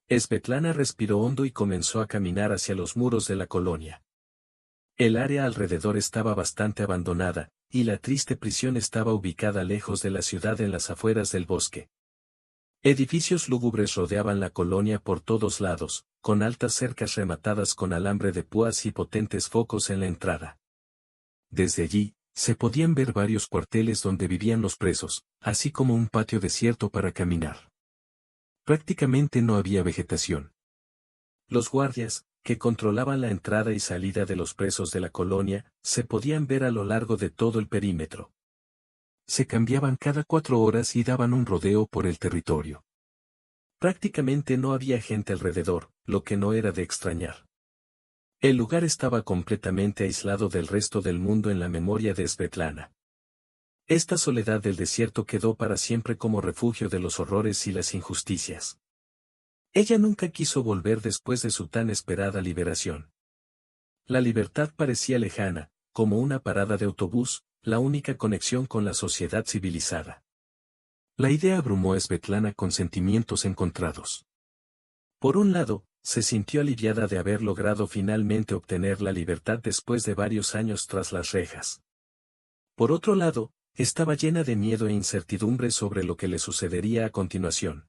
Svetlana respiró hondo y comenzó a caminar hacia los muros de la colonia. El área alrededor estaba bastante abandonada, y la triste prisión estaba ubicada lejos de la ciudad en las afueras del bosque. Edificios lúgubres rodeaban la colonia por todos lados, con altas cercas rematadas con alambre de púas y potentes focos en la entrada. Desde allí, se podían ver varios cuarteles donde vivían los presos, así como un patio desierto para caminar. Prácticamente no había vegetación. Los guardias, que controlaban la entrada y salida de los presos de la colonia, se podían ver a lo largo de todo el perímetro. Se cambiaban cada 4 horas y daban un rodeo por el territorio. Prácticamente no había gente alrededor, lo que no era de extrañar. El lugar estaba completamente aislado del resto del mundo en la memoria de Svetlana. Esta soledad del desierto quedó para siempre como refugio de los horrores y las injusticias. Ella nunca quiso volver después de su tan esperada liberación. La libertad parecía lejana, como una parada de autobús, la única conexión con la sociedad civilizada. La idea abrumó a Svetlana con sentimientos encontrados. Por un lado, se sintió aliviada de haber logrado finalmente obtener la libertad después de varios años tras las rejas. Por otro lado, estaba llena de miedo e incertidumbre sobre lo que le sucedería a continuación.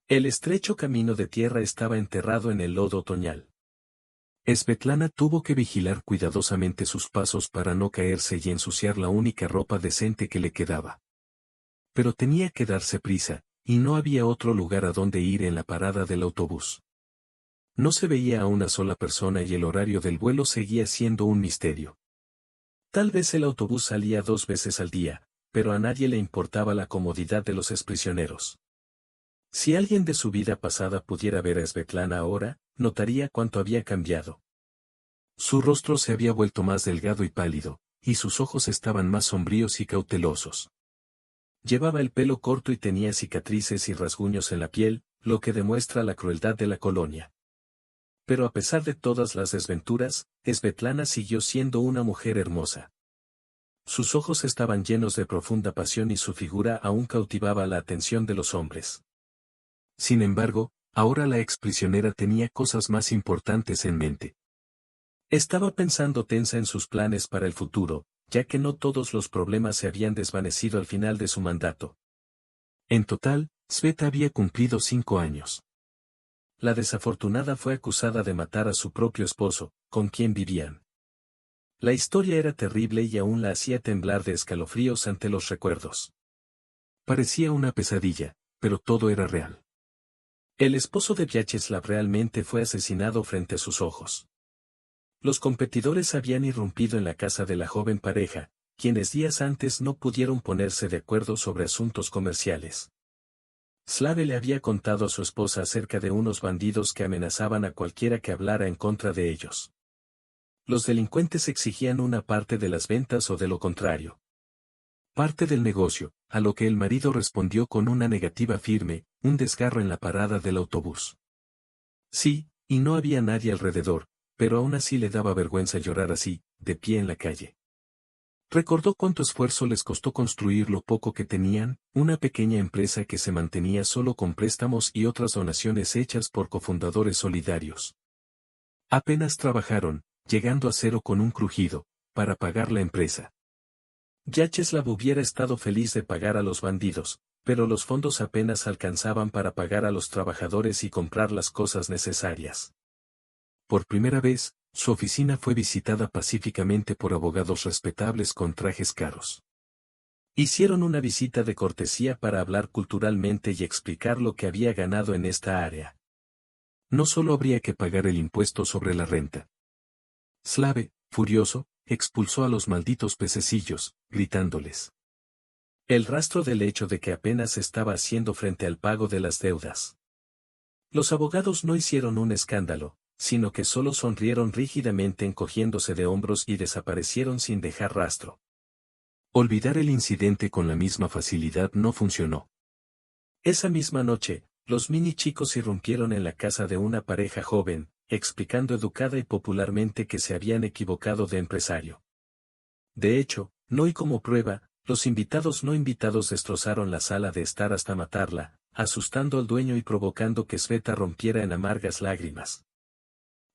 El estrecho camino de tierra estaba enterrado en el lodo otoñal. Svetlana tuvo que vigilar cuidadosamente sus pasos para no caerse y ensuciar la única ropa decente que le quedaba. Pero tenía que darse prisa, y no había otro lugar a donde ir en la parada del autobús. No se veía a una sola persona y el horario del vuelo seguía siendo un misterio. Tal vez el autobús salía 2 veces al día, pero a nadie le importaba la comodidad de los exprisioneros. Si alguien de su vida pasada pudiera ver a Svetlana ahora, notaría cuánto había cambiado. Su rostro se había vuelto más delgado y pálido, y sus ojos estaban más sombríos y cautelosos. Llevaba el pelo corto y tenía cicatrices y rasguños en la piel, lo que demuestra la crueldad de la colonia. Pero a pesar de todas las desventuras, Svetlana siguió siendo una mujer hermosa. Sus ojos estaban llenos de profunda pasión y su figura aún cautivaba la atención de los hombres. Sin embargo, ahora la exprisionera tenía cosas más importantes en mente. Estaba pensando tensa en sus planes para el futuro, ya que no todos los problemas se habían desvanecido al final de su mandato. En total, Sveta había cumplido 5 años. La desafortunada fue acusada de matar a su propio esposo, con quien vivían. La historia era terrible y aún la hacía temblar de escalofríos ante los recuerdos. Parecía una pesadilla, pero todo era real. El esposo de Vyacheslav realmente fue asesinado frente a sus ojos. Los competidores habían irrumpido en la casa de la joven pareja, quienes días antes no pudieron ponerse de acuerdo sobre asuntos comerciales. Slave le había contado a su esposa acerca de unos bandidos que amenazaban a cualquiera que hablara en contra de ellos. Los delincuentes exigían una parte de las ventas o de lo contrario. Parte del negocio, a lo que el marido respondió con una negativa firme, un desgarro en la parada del autobús. Sí, y no había nadie alrededor, pero aún así le daba vergüenza llorar así, de pie en la calle. Recordó cuánto esfuerzo les costó construir lo poco que tenían, una pequeña empresa que se mantenía solo con préstamos y otras donaciones hechas por cofundadores solidarios. Apenas trabajaron, llegando a cero con un crujido, para pagar la empresa. Vyacheslav hubiera estado feliz de pagar a los bandidos, pero los fondos apenas alcanzaban para pagar a los trabajadores y comprar las cosas necesarias. Por primera vez, su oficina fue visitada pacíficamente por abogados respetables con trajes caros. Hicieron una visita de cortesía para hablar culturalmente y explicar lo que había ganado en esta área. No solo habría que pagar el impuesto sobre la renta. Slave, furioso, expulsó a los malditos pececillos, gritándoles. El rastro del hecho de que apenas estaba haciendo frente al pago de las deudas. Los abogados no hicieron un escándalo, sino que solo sonrieron rígidamente encogiéndose de hombros y desaparecieron sin dejar rastro. Olvidar el incidente con la misma facilidad no funcionó. Esa misma noche, los mini chicos irrumpieron en la casa de una pareja joven, explicando educada y popularmente que se habían equivocado de empresario. De hecho, no y como prueba, los invitados no invitados destrozaron la sala de estar hasta matarla, asustando al dueño y provocando que Sveta rompiera en amargas lágrimas.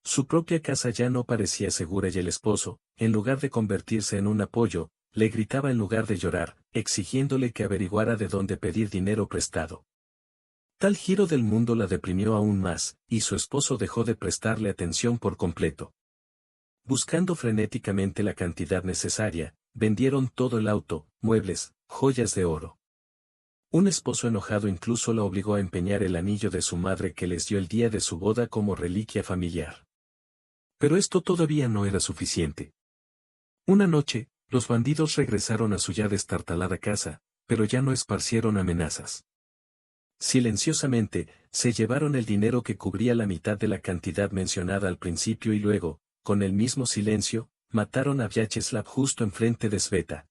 Su propia casa ya no parecía segura y el esposo, en lugar de convertirse en un apoyo, le gritaba en lugar de llorar, exigiéndole que averiguara de dónde pedir dinero prestado. Tal giro del mundo la deprimió aún más, y su esposo dejó de prestarle atención por completo. Buscando frenéticamente la cantidad necesaria, vendieron todo el auto, muebles, joyas de oro. Un esposo enojado incluso la obligó a empeñar el anillo de su madre que les dio el día de su boda como reliquia familiar. Pero esto todavía no era suficiente. Una noche, los bandidos regresaron a su ya destartalada casa, pero ya no esparcieron amenazas. Silenciosamente, se llevaron el dinero que cubría la mitad de la cantidad mencionada al principio y luego, con el mismo silencio, mataron a Vyacheslav justo enfrente de Sveta.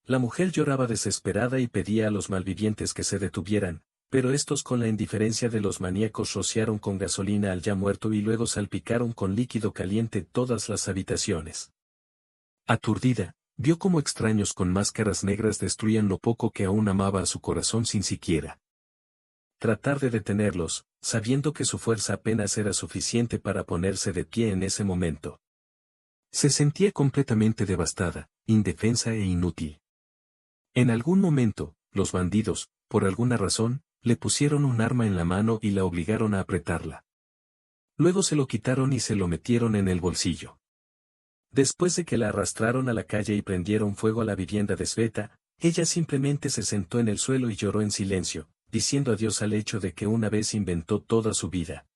La mujer lloraba desesperada y pedía a los malvivientes que se detuvieran, pero estos con la indiferencia de los maníacos rociaron con gasolina al ya muerto y luego salpicaron con líquido caliente todas las habitaciones. Aturdida, vio cómo extraños con máscaras negras destruían lo poco que aún amaba a su corazón sin siquiera tratar de detenerlos, sabiendo que su fuerza apenas era suficiente para ponerse de pie en ese momento. Se sentía completamente devastada, indefensa e inútil. En algún momento, los bandidos, por alguna razón, le pusieron un arma en la mano y la obligaron a apretarla. Luego se lo quitaron y se lo metieron en el bolsillo. Después de que la arrastraron a la calle y prendieron fuego a la vivienda de Sveta, ella simplemente se sentó en el suelo y lloró en silencio, diciendo adiós al hecho de que una vez inventó toda su vida.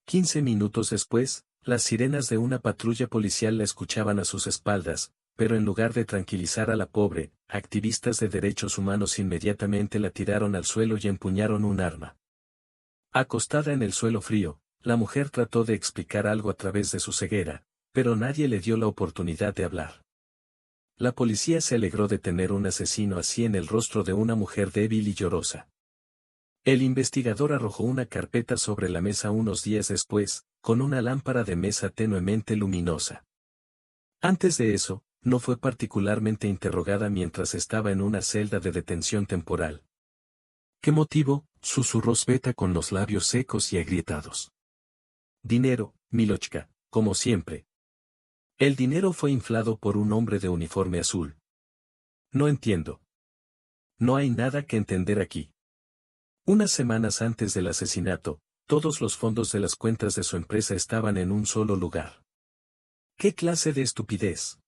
15 minutos después, las sirenas de una patrulla policial la escuchaban a sus espaldas, pero en lugar de tranquilizar a la pobre, activistas de derechos humanos inmediatamente la tiraron al suelo y empuñaron un arma. Acostada en el suelo frío, la mujer trató de explicar algo a través de su ceguera, pero nadie le dio la oportunidad de hablar. La policía se alegró de tener un asesino así en el rostro de una mujer débil y llorosa. El investigador arrojó una carpeta sobre la mesa unos días después, con una lámpara de mesa tenuemente luminosa. Antes de eso, no fue particularmente interrogada mientras estaba en una celda de detención temporal. ¿Qué motivo?, susurró Sveta con los labios secos y agrietados. Dinero, Milochka, como siempre. El dinero fue inflado por un hombre de uniforme azul. No entiendo. No hay nada que entender aquí. Unas semanas antes del asesinato, todos los fondos de las cuentas de su empresa estaban en un solo lugar. ¿Qué clase de estupidez?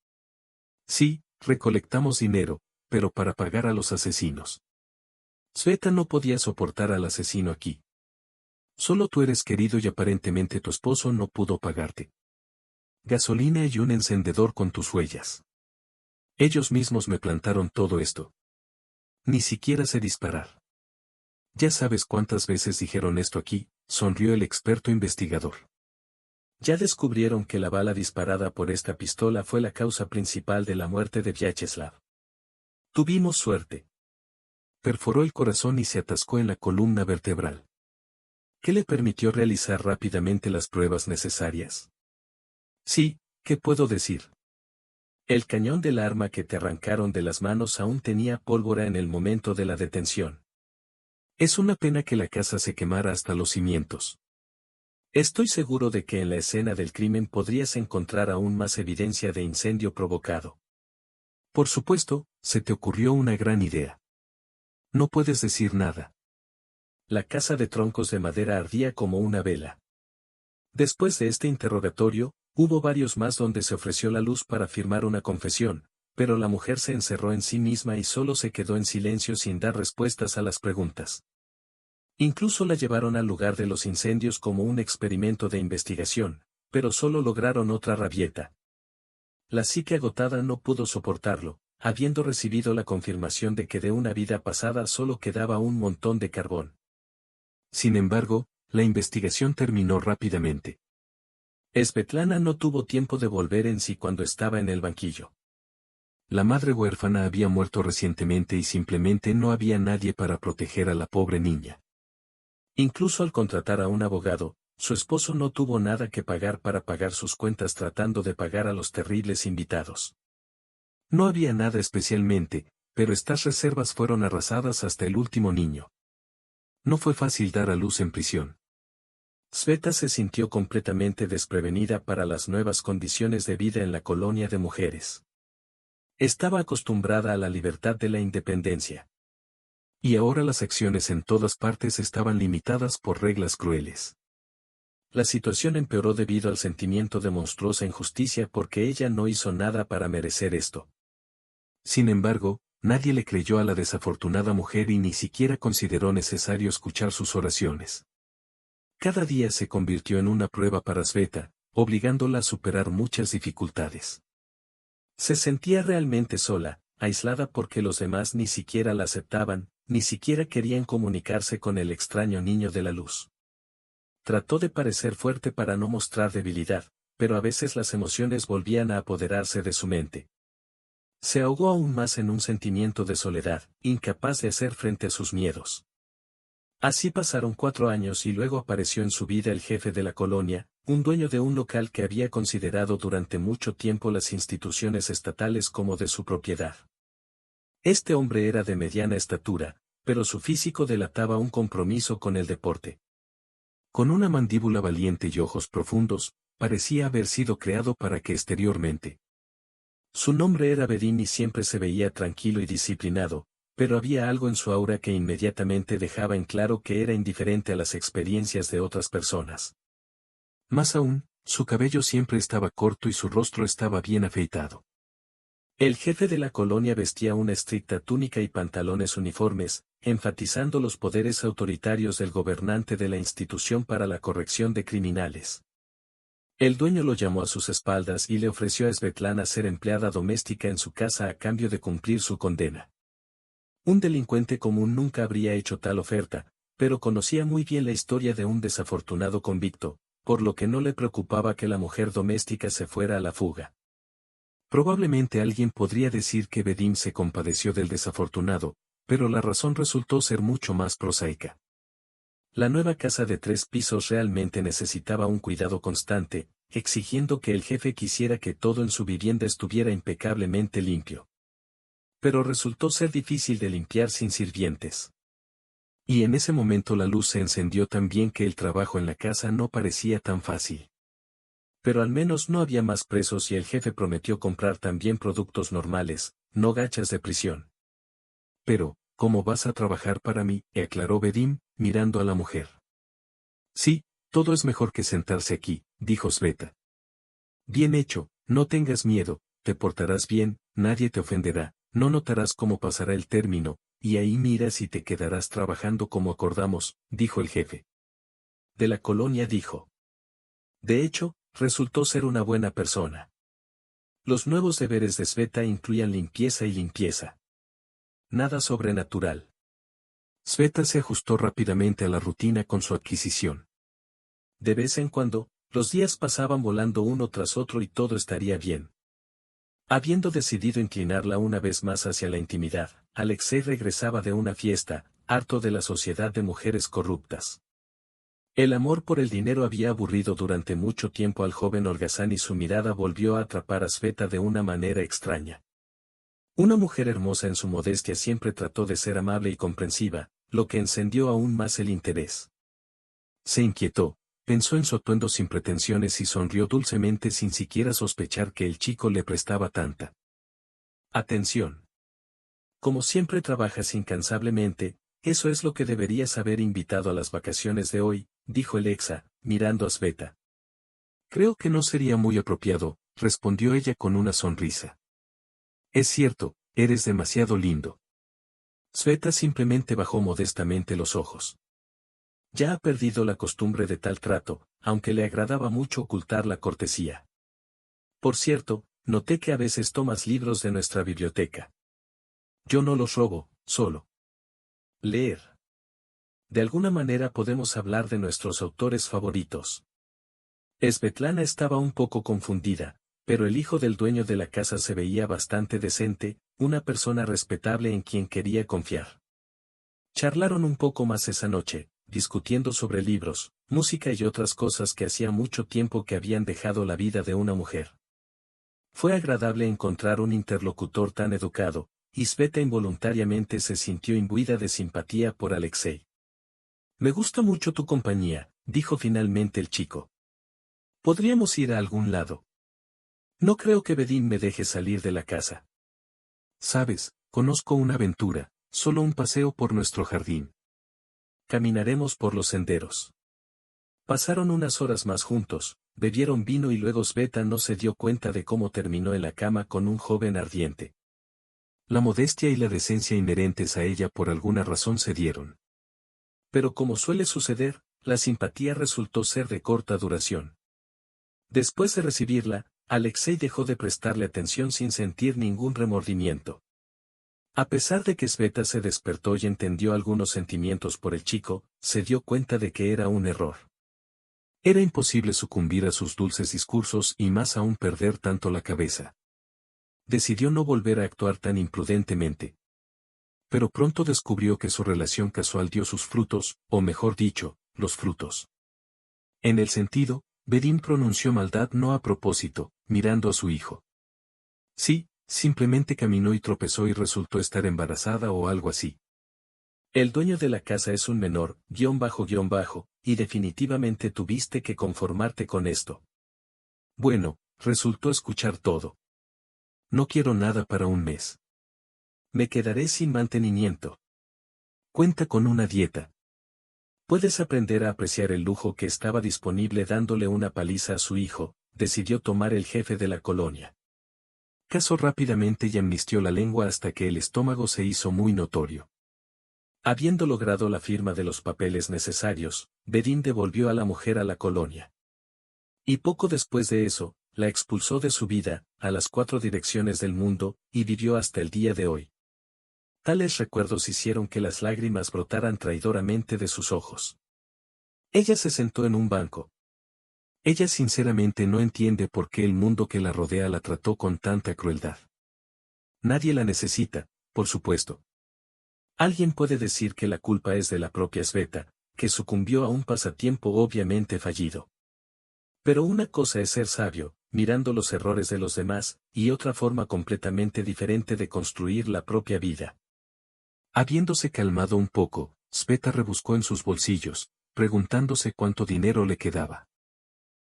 Sí, recolectamos dinero, pero para pagar a los asesinos. Sveta no podía soportar al asesino aquí. Solo tú eres querido y aparentemente tu esposo no pudo pagarte. Gasolina y un encendedor con tus huellas. Ellos mismos me plantaron todo esto. Ni siquiera sé disparar. Ya sabes cuántas veces dijeron esto aquí, sonrió el experto investigador. Ya descubrieron que la bala disparada por esta pistola fue la causa principal de la muerte de Vyacheslav. Tuvimos suerte. Perforó el corazón y se atascó en la columna vertebral. ¿Qué le permitió realizar rápidamente las pruebas necesarias? Sí, ¿qué puedo decir? El cañón del arma que te arrancaron de las manos aún tenía pólvora en el momento de la detención. Es una pena que la casa se quemara hasta los cimientos. Estoy seguro de que en la escena del crimen podrías encontrar aún más evidencia de incendio provocado. Por supuesto, se te ocurrió una gran idea. No puedes decir nada. La casa de troncos de madera ardía como una vela. Después de este interrogatorio, hubo varios más donde se ofreció la luz para firmar una confesión, pero la mujer se encerró en sí misma y solo se quedó en silencio sin dar respuestas a las preguntas. Incluso la llevaron al lugar de los incendios como un experimento de investigación, pero solo lograron otra rabieta. La psique agotada no pudo soportarlo, habiendo recibido la confirmación de que de una vida pasada solo quedaba un montón de carbón. Sin embargo, la investigación terminó rápidamente. Svetlana no tuvo tiempo de volver en sí cuando estaba en el banquillo. La madre huérfana había muerto recientemente y simplemente no había nadie para proteger a la pobre niña. Incluso al contratar a un abogado, su esposo no tuvo nada que pagar para pagar sus cuentas tratando de pagar a los terribles invitados. No había nada especialmente, pero estas reservas fueron arrasadas hasta el último niño. No fue fácil dar a luz en prisión. Sveta se sintió completamente desprevenida para las nuevas condiciones de vida en la colonia de mujeres. Estaba acostumbrada a la libertad de la independencia. Y ahora las acciones en todas partes estaban limitadas por reglas crueles. La situación empeoró debido al sentimiento de monstruosa injusticia porque ella no hizo nada para merecer esto. Sin embargo, nadie le creyó a la desafortunada mujer y ni siquiera consideró necesario escuchar sus oraciones. Cada día se convirtió en una prueba para Sveta, obligándola a superar muchas dificultades. Se sentía realmente sola, aislada porque los demás ni siquiera la aceptaban, ni siquiera querían comunicarse con el extraño niño de la luz. Trató de parecer fuerte para no mostrar debilidad, pero a veces las emociones volvían a apoderarse de su mente. Se ahogó aún más en un sentimiento de soledad, incapaz de hacer frente a sus miedos. Así pasaron 4 años y luego apareció en su vida el jefe de la colonia, un dueño de un local que había considerado durante mucho tiempo las instituciones estatales como de su propiedad. Este hombre era de mediana estatura, pero su físico delataba un compromiso con el deporte. Con una mandíbula valiente y ojos profundos, parecía haber sido creado para que exteriormente. Su nombre era Bedín y siempre se veía tranquilo y disciplinado, pero había algo en su aura que inmediatamente dejaba en claro que era indiferente a las experiencias de otras personas. Más aún, su cabello siempre estaba corto y su rostro estaba bien afeitado. El jefe de la colonia vestía una estricta túnica y pantalones uniformes, enfatizando los poderes autoritarios del gobernante de la institución para la corrección de criminales. El dueño lo llamó a sus espaldas y le ofreció a Svetlana ser empleada doméstica en su casa a cambio de cumplir su condena. Un delincuente común nunca habría hecho tal oferta, pero conocía muy bien la historia de un desafortunado convicto, por lo que no le preocupaba que la mujer doméstica se fuera a la fuga. Probablemente alguien podría decir que Bedim se compadeció del desafortunado, pero la razón resultó ser mucho más prosaica. La nueva casa de 3 pisos realmente necesitaba un cuidado constante, exigiendo que el jefe quisiera que todo en su vivienda estuviera impecablemente limpio. Pero resultó ser difícil de limpiar sin sirvientes. Y en ese momento la luz se encendió tan bien que el trabajo en la casa no parecía tan fácil. Pero al menos no había más presos y el jefe prometió comprar también productos normales, no gachas de prisión. Pero, ¿cómo vas a trabajar para mí?, aclaró Bedim, mirando a la mujer. Sí, todo es mejor que sentarse aquí, dijo Sveta. Bien hecho, no tengas miedo, te portarás bien, nadie te ofenderá, no notarás cómo pasará el término, y ahí miras y te quedarás trabajando como acordamos, dijo el jefe de la colonia dijo. De hecho, resultó ser una buena persona. Los nuevos deberes de Sveta incluían limpieza y limpieza. Nada sobrenatural. Sveta se ajustó rápidamente a la rutina con su adquisición. De vez en cuando, los días pasaban volando uno tras otro y todo estaría bien. Habiendo decidido inclinarla una vez más hacia la intimidad, Alexei regresaba de una fiesta, harto de la sociedad de mujeres corruptas. El amor por el dinero había aburrido durante mucho tiempo al joven holgazán y su mirada volvió a atrapar a Sveta de una manera extraña. Una mujer hermosa en su modestia siempre trató de ser amable y comprensiva, lo que encendió aún más el interés. Se inquietó, pensó en su atuendo sin pretensiones y sonrió dulcemente sin siquiera sospechar que el chico le prestaba tanta atención. Como siempre trabajas incansablemente, eso es lo que deberías haber invitado a las vacaciones de hoy, dijo el exa, mirando a Sveta. Creo que no sería muy apropiado, respondió ella con una sonrisa. Es cierto, eres demasiado lindo. Sveta simplemente bajó modestamente los ojos. Ya ha perdido la costumbre de tal trato, aunque le agradaba mucho ocultar la cortesía. Por cierto, noté que a veces tomas libros de nuestra biblioteca. Yo no los robo, solo leer. De alguna manera podemos hablar de nuestros autores favoritos. Svetlana estaba un poco confundida, pero el hijo del dueño de la casa se veía bastante decente, una persona respetable en quien quería confiar. Charlaron un poco más esa noche, discutiendo sobre libros, música y otras cosas que hacía mucho tiempo que habían dejado la vida de una mujer. Fue agradable encontrar un interlocutor tan educado, y Sveta involuntariamente se sintió imbuida de simpatía por Alexei. Me gusta mucho tu compañía, dijo finalmente el chico. ¿Podríamos ir a algún lado? No creo que Bedín me deje salir de la casa. Sabes, conozco una aventura, solo un paseo por nuestro jardín. Caminaremos por los senderos. Pasaron unas horas más juntos, bebieron vino y luego Sveta no se dio cuenta de cómo terminó en la cama con un joven ardiente. La modestia y la decencia inherentes a ella por alguna razón cedieron. Pero como suele suceder, la simpatía resultó ser de corta duración. Después de recibirla, Alexei dejó de prestarle atención sin sentir ningún remordimiento. A pesar de que Sveta se despertó y entendió algunos sentimientos por el chico, se dio cuenta de que era un error. Era imposible sucumbir a sus dulces discursos y más aún perder tanto la cabeza. Decidió no volver a actuar tan imprudentemente. Pero pronto descubrió que su relación casual dio sus frutos, o mejor dicho, los frutos. En el sentido, Bedín pronunció maldad no a propósito, mirando a su hijo. Sí, simplemente caminó y tropezó y resultó estar embarazada o algo así. El dueño de la casa es un menor, y definitivamente tuviste que conformarte con esto. Bueno, resultó escuchar todo. No quiero nada para un mes. Me quedaré sin mantenimiento. Cuenta con una dieta. Puedes aprender a apreciar el lujo que estaba disponible dándole una paliza a su hijo, decidió tomar el jefe de la colonia. Casó rápidamente y amnistió la lengua hasta que el estómago se hizo muy notorio. Habiendo logrado la firma de los papeles necesarios, Bedín devolvió a la mujer a la colonia. Y poco después de eso, la expulsó de su vida, a las 4 direcciones del mundo, y vivió hasta el día de hoy. Tales recuerdos hicieron que las lágrimas brotaran traidoramente de sus ojos. Ella se sentó en un banco. Ella sinceramente no entiende por qué el mundo que la rodea la trató con tanta crueldad. Nadie la necesita, por supuesto. Alguien puede decir que la culpa es de la propia Sveta, que sucumbió a un pasatiempo obviamente fallido. Pero una cosa es ser sabio, mirando los errores de los demás, y otra forma completamente diferente de construir la propia vida. Habiéndose calmado un poco, Sveta rebuscó en sus bolsillos, preguntándose cuánto dinero le quedaba.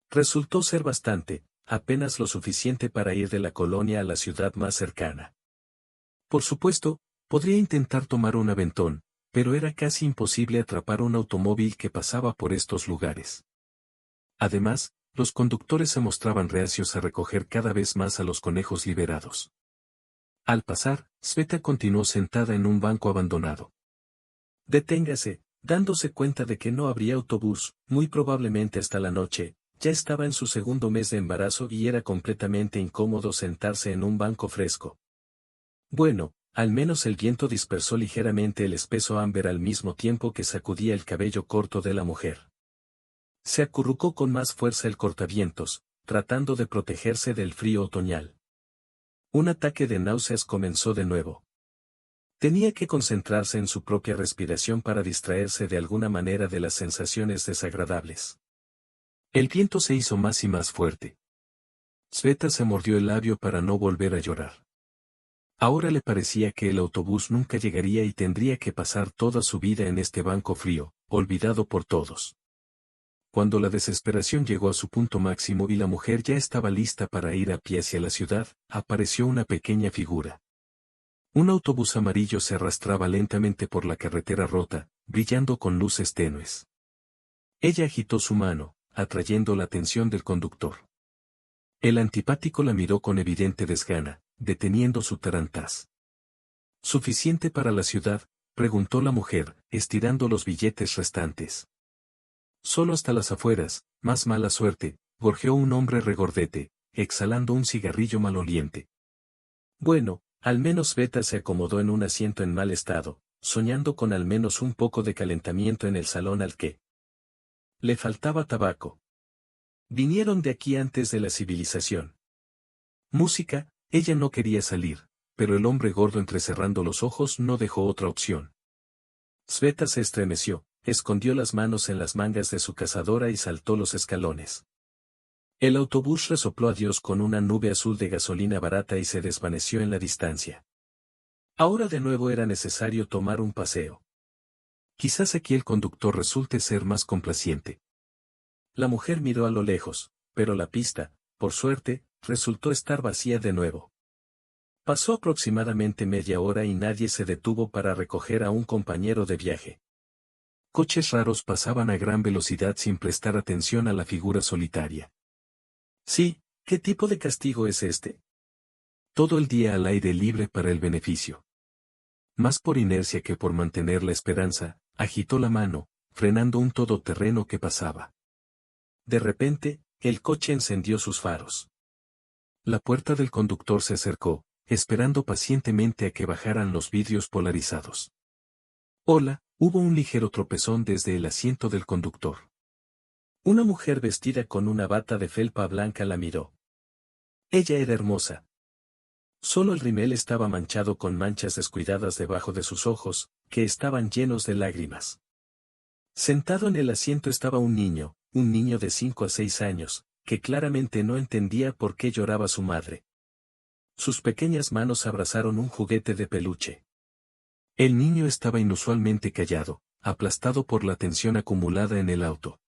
Resultó ser bastante, apenas lo suficiente para ir de la colonia a la ciudad más cercana. Por supuesto, podría intentar tomar un aventón, pero era casi imposible atrapar un automóvil que pasaba por estos lugares. Además, los conductores se mostraban reacios a recoger cada vez más a los conejos liberados. Al pasar, Sveta continuó sentada en un banco abandonado. Deténgase, dándose cuenta de que no habría autobús, muy probablemente hasta la noche, ya estaba en su segundo mes de embarazo y era completamente incómodo sentarse en un banco fresco. Bueno, al menos el viento dispersó ligeramente el espeso ámbar al mismo tiempo que sacudía el cabello corto de la mujer. Se acurrucó con más fuerza el cortavientos, tratando de protegerse del frío otoñal. Un ataque de náuseas comenzó de nuevo. Tenía que concentrarse en su propia respiración para distraerse de alguna manera de las sensaciones desagradables. El viento se hizo más y más fuerte. Sveta se mordió el labio para no volver a llorar. Ahora le parecía que el autobús nunca llegaría y tendría que pasar toda su vida en este banco frío, olvidado por todos. Cuando la desesperación llegó a su punto máximo y la mujer ya estaba lista para ir a pie hacia la ciudad, apareció una pequeña figura. Un autobús amarillo se arrastraba lentamente por la carretera rota, brillando con luces tenues. Ella agitó su mano, atrayendo la atención del conductor. El antipático la miró con evidente desgana, deteniendo su tarantaz. ¿Suficiente para la ciudad?, preguntó la mujer, estirando los billetes restantes. Solo hasta las afueras, más mala suerte, gorjeó un hombre regordete, exhalando un cigarrillo maloliente. Bueno, al menos Beta se acomodó en un asiento en mal estado, soñando con al menos un poco de calentamiento en el salón al que le faltaba tabaco. Vinieron de aquí antes de la civilización. Música, ella no quería salir, pero el hombre gordo entrecerrando los ojos no dejó otra opción. Sveta se estremeció, escondió las manos en las mangas de su cazadora y saltó los escalones. El autobús resopló adiós con una nube azul de gasolina barata y se desvaneció en la distancia. Ahora de nuevo era necesario tomar un paseo. Quizás aquí el conductor resulte ser más complaciente. La mujer miró a lo lejos, pero la pista, por suerte, resultó estar vacía de nuevo. Pasó aproximadamente media hora y nadie se detuvo para recoger a un compañero de viaje. Coches raros pasaban a gran velocidad sin prestar atención a la figura solitaria. Sí, ¿qué tipo de castigo es este? Todo el día al aire libre para el beneficio. Más por inercia que por mantener la esperanza, agitó la mano, frenando un todoterreno que pasaba. De repente, el coche encendió sus faros. La puerta del conductor se acercó, esperando pacientemente a que bajaran los vidrios polarizados. Hola, hubo un ligero tropezón desde el asiento del conductor. Una mujer vestida con una bata de felpa blanca la miró. Ella era hermosa. Solo el rimel estaba manchado con manchas descuidadas debajo de sus ojos, que estaban llenos de lágrimas. Sentado en el asiento estaba un niño de 5 a 6 años, que claramente no entendía por qué lloraba su madre. Sus pequeñas manos abrazaron un juguete de peluche. El niño estaba inusualmente callado, aplastado por la tensión acumulada en el auto.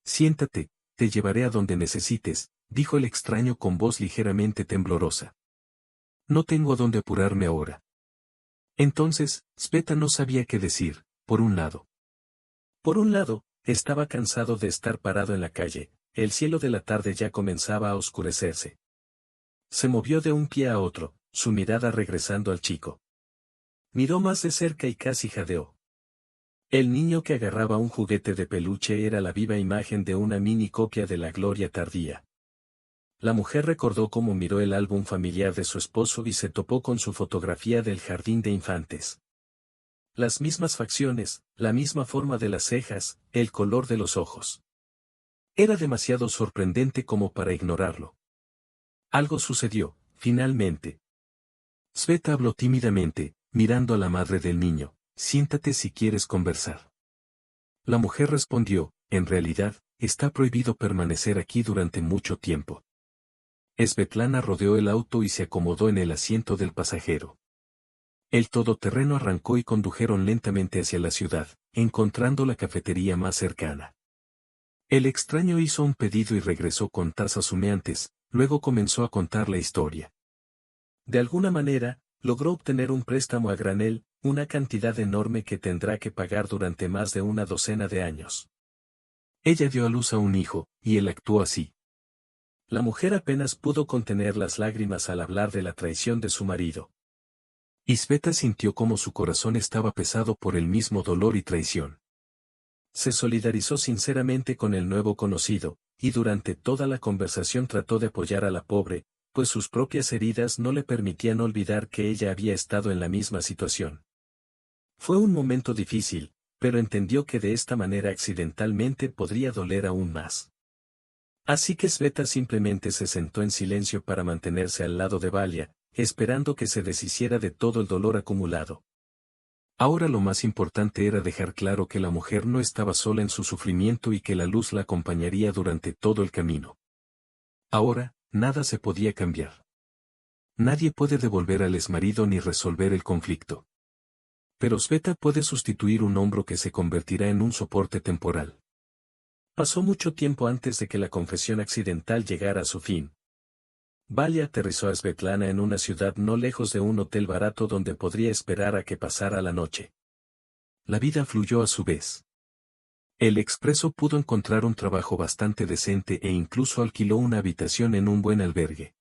Siéntate, te llevaré a donde necesites, dijo el extraño con voz ligeramente temblorosa. No tengo a dónde apurarme ahora. Entonces, Sveta no sabía qué decir, por un lado. Por un lado, estaba cansado de estar parado en la calle, el cielo de la tarde ya comenzaba a oscurecerse. Se movió de un pie a otro, su mirada regresando al chico. Miró más de cerca y casi jadeó. El niño que agarraba un juguete de peluche era la viva imagen de una mini copia de la Gloria tardía. La mujer recordó cómo miró el álbum familiar de su esposo y se topó con su fotografía del jardín de infantes. Las mismas facciones, la misma forma de las cejas, el color de los ojos. Era demasiado sorprendente como para ignorarlo. Algo sucedió, finalmente. Sveta habló tímidamente, mirando a la madre del niño, siéntate si quieres conversar. La mujer respondió, en realidad, está prohibido permanecer aquí durante mucho tiempo. Svetlana rodeó el auto y se acomodó en el asiento del pasajero. El todoterreno arrancó y condujeron lentamente hacia la ciudad, encontrando la cafetería más cercana. El extraño hizo un pedido y regresó con tazas humeantes, luego comenzó a contar la historia. De alguna manera, logró obtener un préstamo a granel, una cantidad enorme que tendrá que pagar durante más de una docena de años. Ella dio a luz a un hijo, y él actuó así. La mujer apenas pudo contener las lágrimas al hablar de la traición de su marido. Y Sveta sintió como su corazón estaba pesado por el mismo dolor y traición. Se solidarizó sinceramente con el nuevo conocido, y durante toda la conversación trató de apoyar a la pobre, pues sus propias heridas no le permitían olvidar que ella había estado en la misma situación. Fue un momento difícil, pero entendió que de esta manera accidentalmente podría doler aún más. Así que Sveta simplemente se sentó en silencio para mantenerse al lado de Valia, esperando que se deshiciera de todo el dolor acumulado. Ahora lo más importante era dejar claro que la mujer no estaba sola en su sufrimiento y que la luz la acompañaría durante todo el camino. Ahora, nada se podía cambiar. Nadie puede devolver al exmarido ni resolver el conflicto. Pero Sveta puede sustituir un hombro que se convertirá en un soporte temporal. Pasó mucho tiempo antes de que la confesión accidental llegara a su fin. Valia aterrizó a Svetlana en una ciudad no lejos de un hotel barato donde podría esperar a que pasara la noche. La vida fluyó a su vez. El expreso pudo encontrar un trabajo bastante decente e incluso alquiló una habitación en un buen albergue.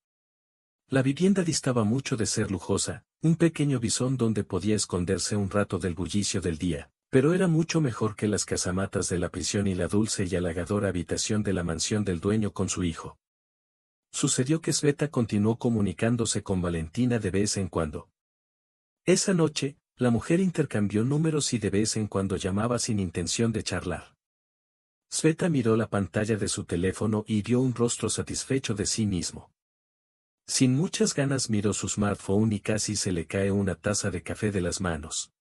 La vivienda distaba mucho de ser lujosa, un pequeño bisón donde podía esconderse un rato del bullicio del día, pero era mucho mejor que las casamatas de la prisión y la dulce y halagadora habitación de la mansión del dueño con su hijo. Sucedió que Sveta continuó comunicándose con Valentina de vez en cuando. Esa noche, la mujer intercambió números y de vez en cuando llamaba sin intención de charlar. Sveta miró la pantalla de su teléfono y vio un rostro satisfecho de sí mismo. Sin muchas ganas miró su smartphone y casi se le cae una taza de café de las manos.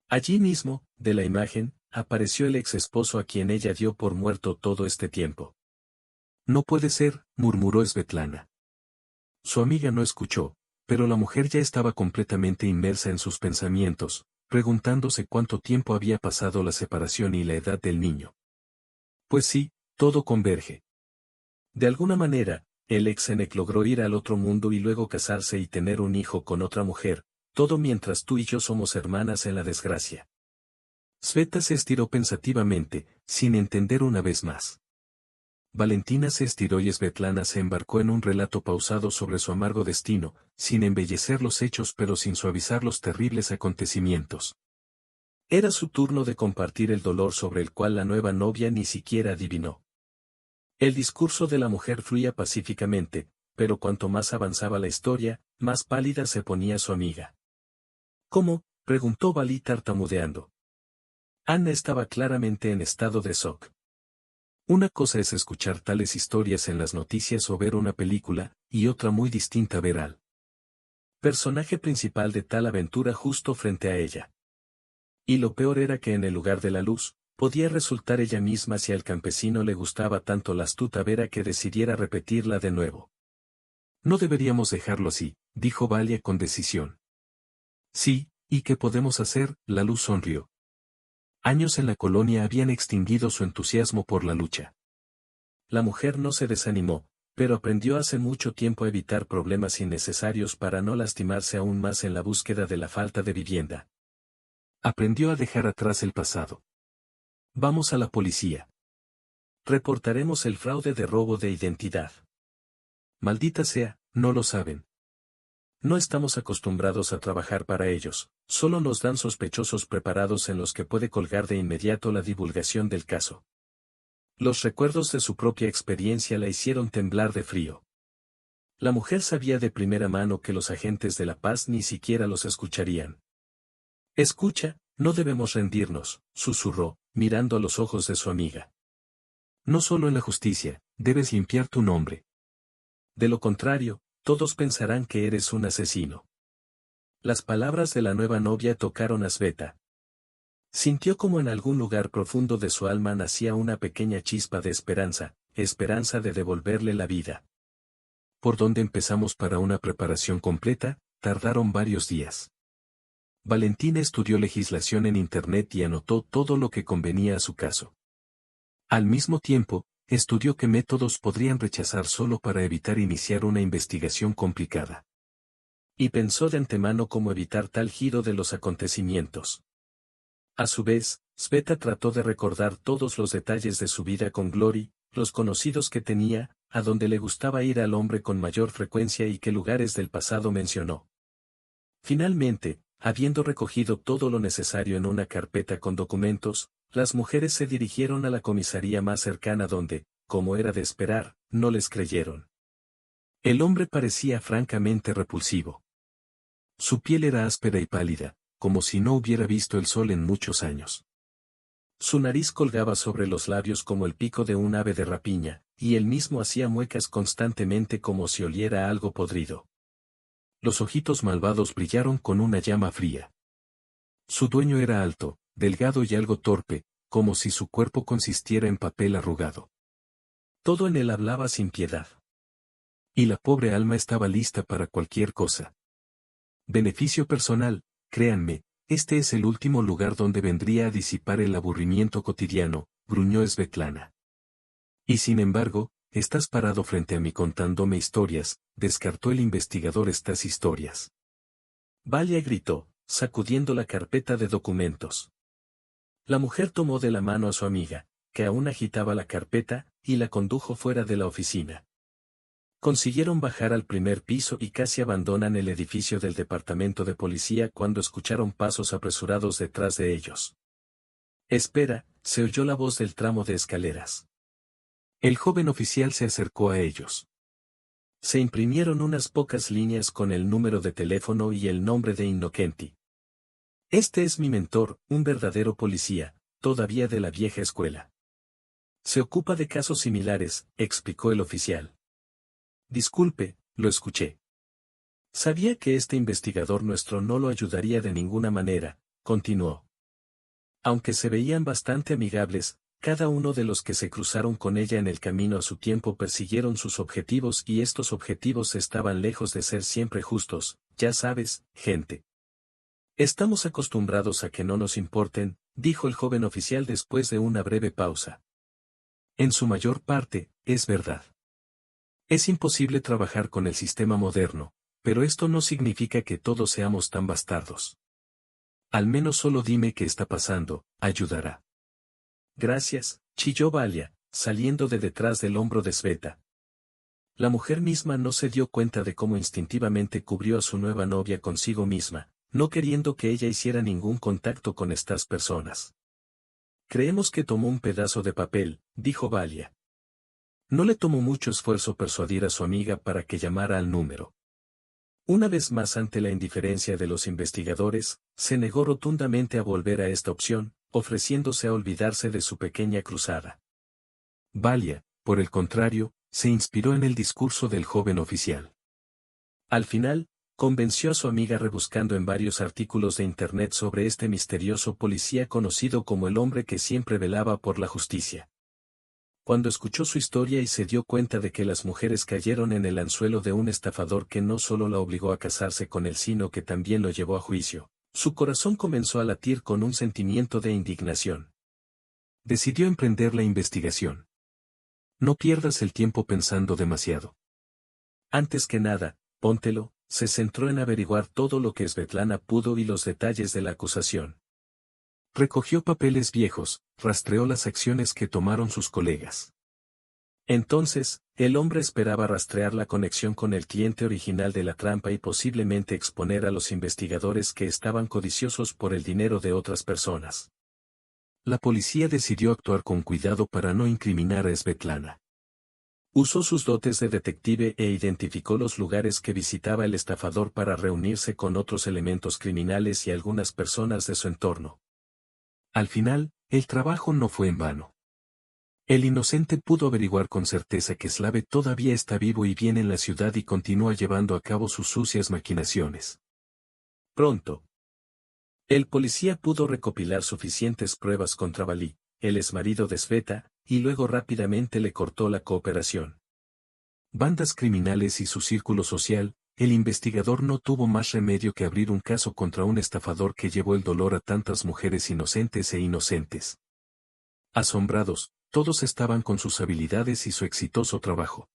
Allí mismo, de la imagen, apareció el ex esposo a quien ella dio por muerto todo este tiempo. No puede ser, murmuró Svetlana. Su amiga no escuchó, pero la mujer ya estaba completamente inmersa en sus pensamientos, preguntándose cuánto tiempo había pasado la separación y la edad del niño. Pues sí, todo converge. De alguna manera, el ex Zenek logró ir al otro mundo y luego casarse y tener un hijo con otra mujer, todo mientras tú y yo somos hermanas en la desgracia. Sveta se estiró pensativamente, sin entender una vez más. Valentina se estiró y Svetlana se embarcó en un relato pausado sobre su amargo destino, sin embellecer los hechos pero sin suavizar los terribles acontecimientos. Era su turno de compartir el dolor sobre el cual la nueva novia ni siquiera adivinó. El discurso de la mujer fluía pacíficamente, pero cuanto más avanzaba la historia, más pálida se ponía su amiga. ¿Cómo?, preguntó Valí tartamudeando. Anna estaba claramente en estado de shock. Una cosa es escuchar tales historias en las noticias o ver una película, y otra muy distinta ver al personaje principal de tal aventura justo frente a ella. Y lo peor era que en el lugar de la luz, podía resultar ella misma si al campesino le gustaba tanto la astuta Vera que decidiera repetirla de nuevo. No deberíamos dejarlo así, dijo Valia con decisión. Sí, ¿y qué podemos hacer? La luz sonrió. Años en la colonia habían extinguido su entusiasmo por la lucha. La mujer no se desanimó, pero aprendió hace mucho tiempo a evitar problemas innecesarios para no lastimarse aún más en la búsqueda de la falta de vivienda. Aprendió a dejar atrás el pasado. Vamos a la policía. Reportaremos el fraude de robo de identidad. Maldita sea, no lo saben. No estamos acostumbrados a trabajar para ellos, solo nos dan sospechosos preparados en los que puede colgar de inmediato la divulgación del caso. Los recuerdos de su propia experiencia la hicieron temblar de frío. La mujer sabía de primera mano que los agentes de la paz ni siquiera los escucharían. Escucha, no debemos rendirnos, susurró, mirando a los ojos de su amiga. No solo en la justicia, debes limpiar tu nombre. De lo contrario, todos pensarán que eres un asesino. Las palabras de la nueva novia tocaron a Sveta. Sintió como en algún lugar profundo de su alma nacía una pequeña chispa de esperanza, esperanza de devolverle la vida. ¿Por dónde empezamos para una preparación completa? Tardaron varios días. Valentina estudió legislación en Internet y anotó todo lo que convenía a su caso. Al mismo tiempo, estudió qué métodos podrían rechazar solo para evitar iniciar una investigación complicada. Y pensó de antemano cómo evitar tal giro de los acontecimientos. A su vez, Sveta trató de recordar todos los detalles de su vida con Glory, los conocidos que tenía, a donde le gustaba ir al hombre con mayor frecuencia y qué lugares del pasado mencionó. Finalmente, habiendo recogido todo lo necesario en una carpeta con documentos, las mujeres se dirigieron a la comisaría más cercana donde, como era de esperar, no les creyeron. El hombre parecía francamente repulsivo. Su piel era áspera y pálida, como si no hubiera visto el sol en muchos años. Su nariz colgaba sobre los labios como el pico de un ave de rapiña, y él mismo hacía muecas constantemente como si oliera algo podrido. Los ojitos malvados brillaron con una llama fría. Su dueño era alto, delgado y algo torpe, como si su cuerpo consistiera en papel arrugado. Todo en él hablaba sin piedad. Y la pobre alma estaba lista para cualquier cosa. Beneficio personal, créanme, este es el último lugar donde vendría a disipar el aburrimiento cotidiano, gruñó Svetlana. Y sin embargo, estás parado frente a mí contándome historias, descartó el investigador estas historias. Valia gritó, sacudiendo la carpeta de documentos. La mujer tomó de la mano a su amiga, que aún agitaba la carpeta, y la condujo fuera de la oficina. Consiguieron bajar al primer piso y casi abandonan el edificio del departamento de policía cuando escucharon pasos apresurados detrás de ellos. Espera, se oyó la voz del tramo de escaleras. El joven oficial se acercó a ellos. Se imprimieron unas pocas líneas con el número de teléfono y el nombre de Innocenti. Este es mi mentor, un verdadero policía, todavía de la vieja escuela. Se ocupa de casos similares, explicó el oficial. Disculpe, lo escuché. Sabía que este investigador nuestro no lo ayudaría de ninguna manera, continuó. Aunque se veían bastante amigables, cada uno de los que se cruzaron con ella en el camino a su tiempo persiguieron sus objetivos y estos objetivos estaban lejos de ser siempre justos, ya sabes, gente. Estamos acostumbrados a que no nos importen, dijo el joven oficial después de una breve pausa. En su mayor parte, es verdad. Es imposible trabajar con el sistema moderno, pero esto no significa que todos seamos tan bastardos. Al menos solo dime qué está pasando, ayudará. Gracias, chilló Valia, saliendo de detrás del hombro de Sveta. La mujer misma no se dio cuenta de cómo instintivamente cubrió a su nueva novia consigo misma, no queriendo que ella hiciera ningún contacto con estas personas. Creemos que tomó un pedazo de papel, dijo Valia. No le tomó mucho esfuerzo persuadir a su amiga para que llamara al número. Una vez más ante la indiferencia de los investigadores, se negó rotundamente a volver a esta opción, ofreciéndose a olvidarse de su pequeña cruzada. Valia, por el contrario, se inspiró en el discurso del joven oficial. Al final, convenció a su amiga rebuscando en varios artículos de Internet sobre este misterioso policía conocido como el hombre que siempre velaba por la justicia. Cuando escuchó su historia y se dio cuenta de que las mujeres cayeron en el anzuelo de un estafador que no solo la obligó a casarse con él sino que también lo llevó a juicio, su corazón comenzó a latir con un sentimiento de indignación. Decidió emprender la investigación. No pierdas el tiempo pensando demasiado. Antes que nada, póntelo, se centró en averiguar todo lo que Svetlana pudo y los detalles de la acusación. Recogió papeles viejos, rastreó las acciones que tomaron sus colegas. Entonces, el hombre esperaba rastrear la conexión con el cliente original de la trampa y posiblemente exponer a los investigadores que estaban codiciosos por el dinero de otras personas. La policía decidió actuar con cuidado para no incriminar a Svetlana. Usó sus dotes de detective e identificó los lugares que visitaba el estafador para reunirse con otros elementos criminales y algunas personas de su entorno. Al final, el trabajo no fue en vano. El inocente pudo averiguar con certeza que Slave todavía está vivo y bien en la ciudad y continúa llevando a cabo sus sucias maquinaciones. Pronto, el policía pudo recopilar suficientes pruebas contra Valí, el exmarido de Sveta, y luego rápidamente le cortó la cooperación. Bandas criminales y su círculo social, el investigador no tuvo más remedio que abrir un caso contra un estafador que llevó el dolor a tantas mujeres inocentes e inocentes. Asombrados, todos estaban con sus habilidades y su exitoso trabajo.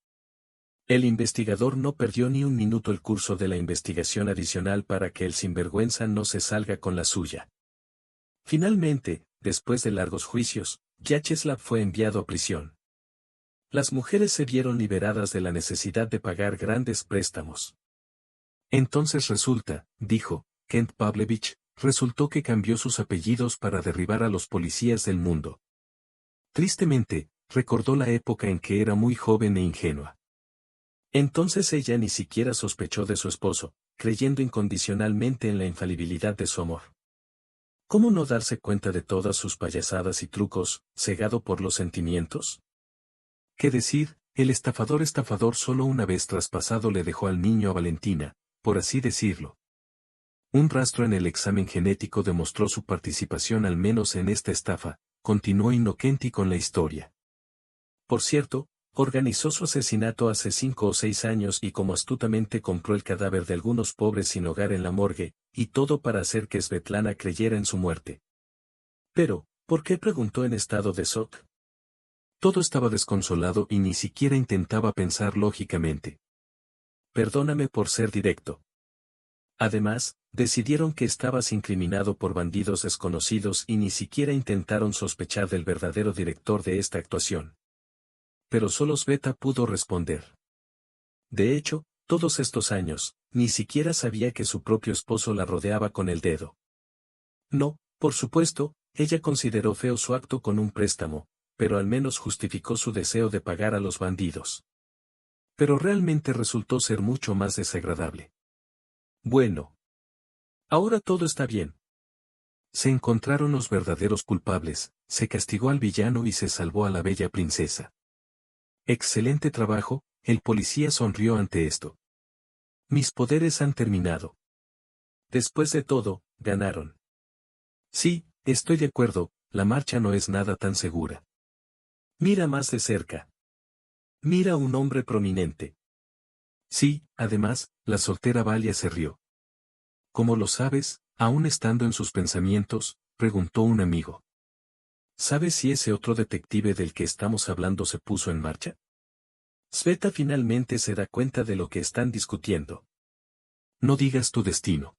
El investigador no perdió ni un minuto el curso de la investigación adicional para que el sinvergüenza no se salga con la suya. Finalmente, después de largos juicios, Vyacheslav fue enviado a prisión. Las mujeres se vieron liberadas de la necesidad de pagar grandes préstamos. Entonces resulta, dijo, Kent Pavlevich, resultó que cambió sus apellidos para derribar a los policías del mundo. Tristemente, recordó la época en que era muy joven e ingenua. Entonces ella ni siquiera sospechó de su esposo, creyendo incondicionalmente en la infalibilidad de su amor. ¿Cómo no darse cuenta de todas sus payasadas y trucos, cegado por los sentimientos? ¿Qué decir? El estafador solo una vez traspasado le dejó al niño a Valentina, por así decirlo. Un rastro en el examen genético demostró su participación al menos en esta estafa, continuó Innocenti con la historia. Por cierto, organizó su asesinato hace 5 o 6 años y como astutamente compró el cadáver de algunos pobres sin hogar en la morgue, y todo para hacer que Svetlana creyera en su muerte. Pero, ¿por qué preguntó en estado de shock? Todo estaba desconsolado y ni siquiera intentaba pensar lógicamente. Perdóname por ser directo. Además, decidieron que estabas incriminado por bandidos desconocidos y ni siquiera intentaron sospechar del verdadero director de esta actuación. Pero solo Sveta pudo responder. De hecho, todos estos años, ni siquiera sabía que su propio esposo la rodeaba con el dedo. No, por supuesto, ella consideró feo su acto con un préstamo, pero al menos justificó su deseo de pagar a los bandidos. Pero realmente resultó ser mucho más desagradable. Bueno. Ahora todo está bien. Se encontraron los verdaderos culpables, se castigó al villano y se salvó a la bella princesa. Excelente trabajo, el policía sonrió ante esto. Mis poderes han terminado. Después de todo, ganaron. Sí, estoy de acuerdo, la marcha no es nada tan segura. Mira más de cerca. Mira a un hombre prominente. Sí, además, la soltera Valia se rió. ¿Cómo lo sabes? Aún estando en sus pensamientos, preguntó un amigo. ¿Sabes si ese otro detective del que estamos hablando se puso en marcha? Sveta finalmente se da cuenta de lo que están discutiendo. No digas tu destino.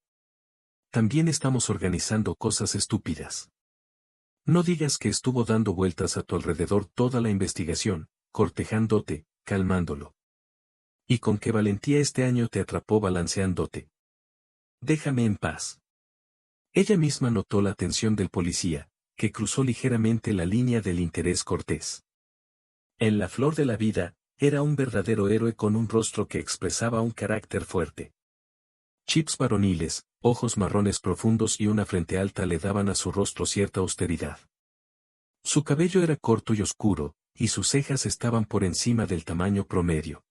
También estamos organizando cosas estúpidas. No digas que estuvo dando vueltas a tu alrededor toda la investigación, cortejándote, calmándolo. Y con qué valentía este año te atrapó balanceándote. Déjame en paz. Ella misma notó la atención del policía, que cruzó ligeramente la línea del interés cortés. En la flor de la vida, era un verdadero héroe con un rostro que expresaba un carácter fuerte. Chips varoniles, ojos marrones profundos y una frente alta le daban a su rostro cierta austeridad. Su cabello era corto y oscuro, y sus cejas estaban por encima del tamaño promedio.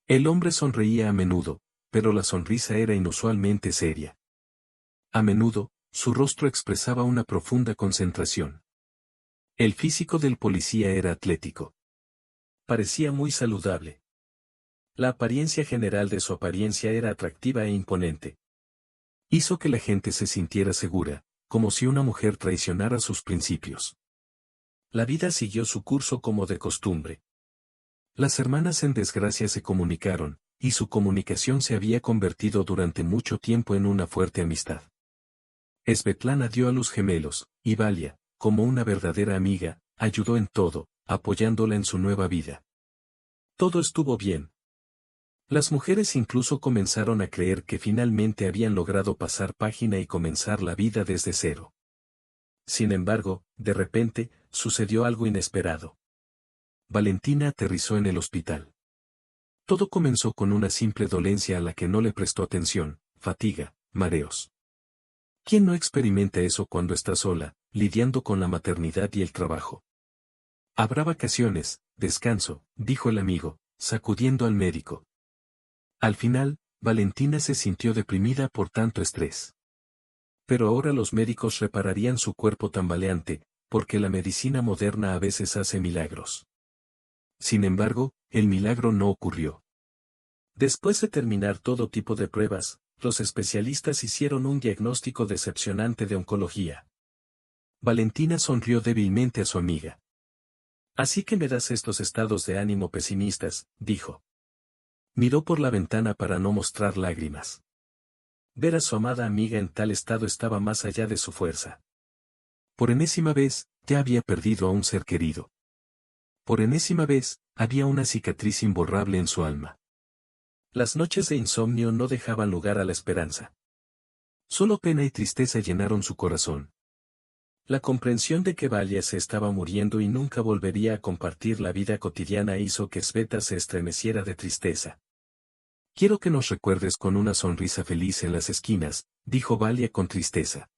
El hombre sonreía a menudo, pero la sonrisa era inusualmente seria. A menudo, su rostro expresaba una profunda concentración. El físico del policía era atlético. Parecía muy saludable. La apariencia general de su apariencia era atractiva e imponente. Hizo que la gente se sintiera segura, como si una mujer traicionara sus principios. La vida siguió su curso como de costumbre. Las hermanas en desgracia se comunicaron, y su comunicación se había convertido durante mucho tiempo en una fuerte amistad. Svetlana dio a luz gemelos, y Valia, como una verdadera amiga, ayudó en todo, apoyándola en su nueva vida. Todo estuvo bien. Las mujeres incluso comenzaron a creer que finalmente habían logrado pasar página y comenzar la vida desde cero. Sin embargo, de repente, sucedió algo inesperado. Valentina aterrizó en el hospital. Todo comenzó con una simple dolencia a la que no le prestó atención, fatiga, mareos. ¿Quién no experimenta eso cuando está sola, lidiando con la maternidad y el trabajo? Habrá vacaciones, descanso, dijo el amigo, sacudiendo al médico. Al final, Valentina se sintió deprimida por tanto estrés. Pero ahora los médicos repararían su cuerpo tambaleante, porque la medicina moderna a veces hace milagros. Sin embargo, el milagro no ocurrió. Después de terminar todo tipo de pruebas, los especialistas hicieron un diagnóstico decepcionante de oncología. Valentina sonrió débilmente a su amiga. Así que me das estos estados de ánimo pesimistas, dijo. Miró por la ventana para no mostrar lágrimas. Ver a su amada amiga en tal estado estaba más allá de su fuerza. Por enésima vez, ya había perdido a un ser querido. Por enésima vez, había una cicatriz imborrable en su alma. Las noches de insomnio no dejaban lugar a la esperanza. Solo pena y tristeza llenaron su corazón. La comprensión de que Valia se estaba muriendo y nunca volvería a compartir la vida cotidiana hizo que Sveta se estremeciera de tristeza. Quiero que nos recuerdes con una sonrisa feliz en las esquinas, dijo Valia con tristeza.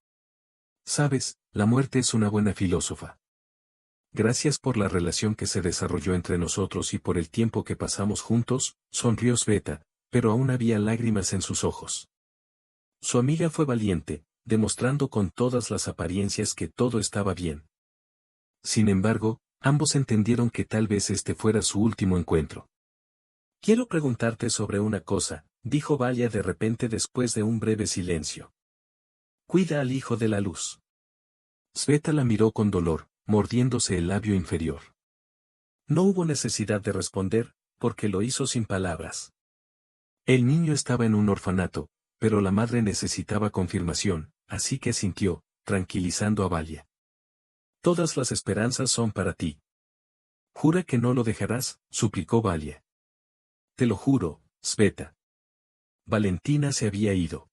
Sabes, la muerte es una buena filósofa. Gracias por la relación que se desarrolló entre nosotros y por el tiempo que pasamos juntos, sonrió Sveta, pero aún había lágrimas en sus ojos. Su amiga fue valiente, demostrando con todas las apariencias que todo estaba bien. Sin embargo, ambos entendieron que tal vez este fuera su último encuentro. Quiero preguntarte sobre una cosa, dijo Valia de repente después de un breve silencio. Cuida al hijo de la luz. Sveta la miró con dolor, mordiéndose el labio inferior. No hubo necesidad de responder, porque lo hizo sin palabras. El niño estaba en un orfanato, pero la madre necesitaba confirmación, así que asintió, tranquilizando a Valia. Todas las esperanzas son para ti. Jura que no lo dejarás, suplicó Valia. Te lo juro, Sveta. Valentina se había ido.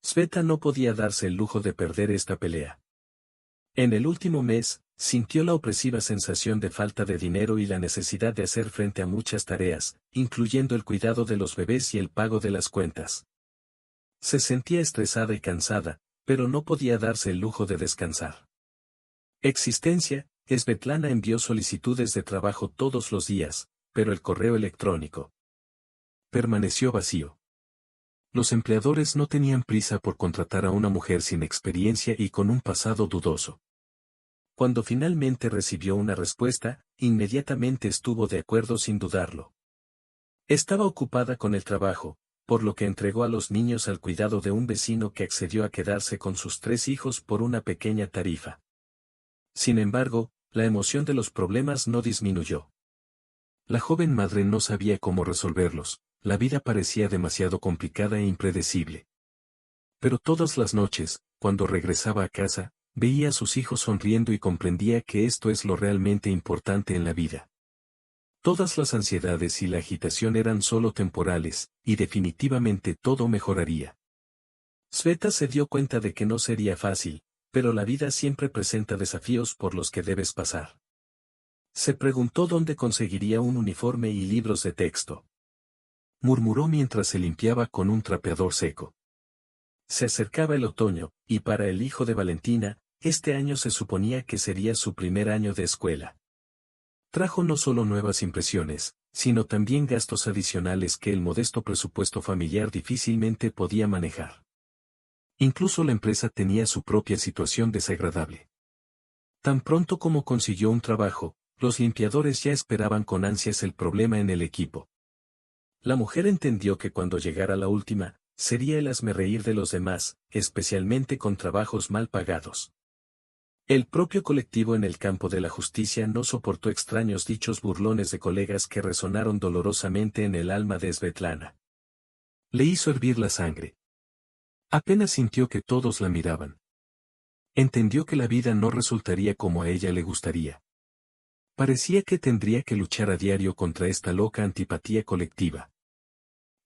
Sveta no podía darse el lujo de perder esta pelea. En el último mes, sintió la opresiva sensación de falta de dinero y la necesidad de hacer frente a muchas tareas, incluyendo el cuidado de los bebés y el pago de las cuentas. Se sentía estresada y cansada, pero no podía darse el lujo de descansar. Existencia, Svetlana envió solicitudes de trabajo todos los días, pero el correo electrónico permaneció vacío. Los empleadores no tenían prisa por contratar a una mujer sin experiencia y con un pasado dudoso. Cuando finalmente recibió una respuesta, inmediatamente estuvo de acuerdo sin dudarlo. Estaba ocupada con el trabajo, por lo que entregó a los niños al cuidado de un vecino que accedió a quedarse con sus 3 hijos por una pequeña tarifa. Sin embargo, la emoción de los problemas no disminuyó. La joven madre no sabía cómo resolverlos, la vida parecía demasiado complicada e impredecible. Pero todas las noches, cuando regresaba a casa, veía a sus hijos sonriendo y comprendía que esto es lo realmente importante en la vida. Todas las ansiedades y la agitación eran solo temporales, y definitivamente todo mejoraría. Sveta se dio cuenta de que no sería fácil, pero la vida siempre presenta desafíos por los que debes pasar. Se preguntó dónde conseguiría un uniforme y libros de texto. Murmuró mientras se limpiaba con un trapeador seco. Se acercaba el otoño, y para el hijo de Valentina, este año se suponía que sería su primer año de escuela. Trajo no solo nuevas impresiones, sino también gastos adicionales que el modesto presupuesto familiar difícilmente podía manejar. Incluso la empresa tenía su propia situación desagradable. Tan pronto como consiguió un trabajo, los limpiadores ya esperaban con ansias el problema en el equipo. La mujer entendió que cuando llegara la última, sería el hazmerreír de los demás, especialmente con trabajos mal pagados. El propio colectivo en el campo de la justicia no soportó extraños dichos burlones de colegas que resonaron dolorosamente en el alma de Svetlana. Le hizo hervir la sangre. Apenas sintió que todos la miraban. Entendió que la vida no resultaría como a ella le gustaría. Parecía que tendría que luchar a diario contra esta loca antipatía colectiva.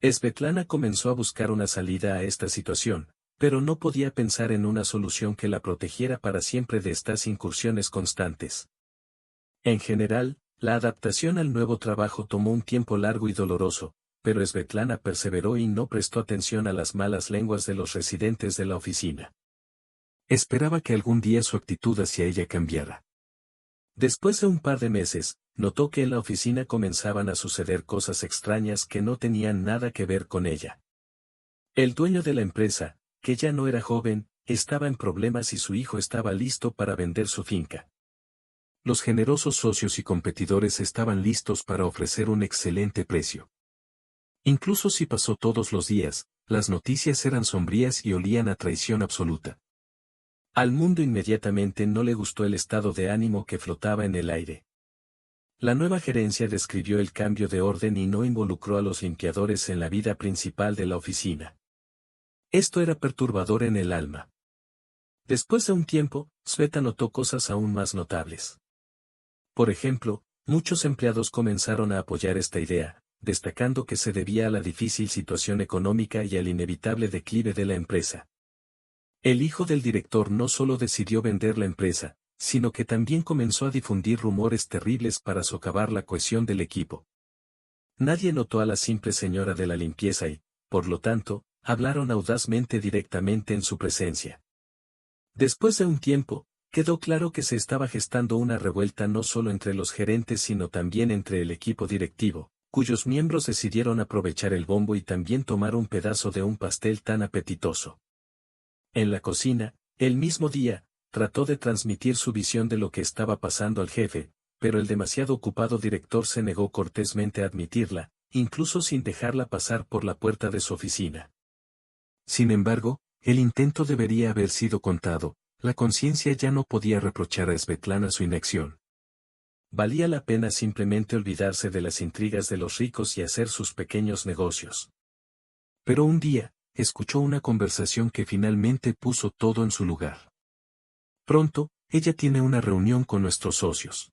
Svetlana comenzó a buscar una salida a esta situación, pero no podía pensar en una solución que la protegiera para siempre de estas incursiones constantes. En general, la adaptación al nuevo trabajo tomó un tiempo largo y doloroso, pero Svetlana perseveró y no prestó atención a las malas lenguas de los residentes de la oficina. Esperaba que algún día su actitud hacia ella cambiara. Después de un par de meses, notó que en la oficina comenzaban a suceder cosas extrañas que no tenían nada que ver con ella. El dueño de la empresa, que ya no era joven, estaba en problemas y su hijo estaba listo para vender su finca. Los generosos socios y competidores estaban listos para ofrecer un excelente precio. Incluso si pasó todos los días, las noticias eran sombrías y olían a traición absoluta. Al mundo inmediatamente no le gustó el estado de ánimo que flotaba en el aire. La nueva gerencia describió el cambio de orden y no involucró a los limpiadores en la vida principal de la oficina. Esto era perturbador en el alma. Después de un tiempo, Sveta notó cosas aún más notables. Por ejemplo, muchos empleados comenzaron a apoyar esta idea, destacando que se debía a la difícil situación económica y al inevitable declive de la empresa. El hijo del director no solo decidió vender la empresa, sino que también comenzó a difundir rumores terribles para socavar la cohesión del equipo. Nadie notó a la simple señora de la limpieza y, por lo tanto, hablaron audazmente directamente en su presencia. Después de un tiempo, quedó claro que se estaba gestando una revuelta no solo entre los gerentes sino también entre el equipo directivo, cuyos miembros decidieron aprovechar el bombo y también tomar un pedazo de un pastel tan apetitoso. En la cocina, el mismo día, trató de transmitir su visión de lo que estaba pasando al jefe, pero el demasiado ocupado director se negó cortésmente a admitirla, incluso sin dejarla pasar por la puerta de su oficina. Sin embargo, el intento debería haber sido contado, la conciencia ya no podía reprochar a Svetlana su inacción. Valía la pena simplemente olvidarse de las intrigas de los ricos y hacer sus pequeños negocios. Pero un día, escuchó una conversación que finalmente puso todo en su lugar. Pronto, ella tiene una reunión con nuestros socios.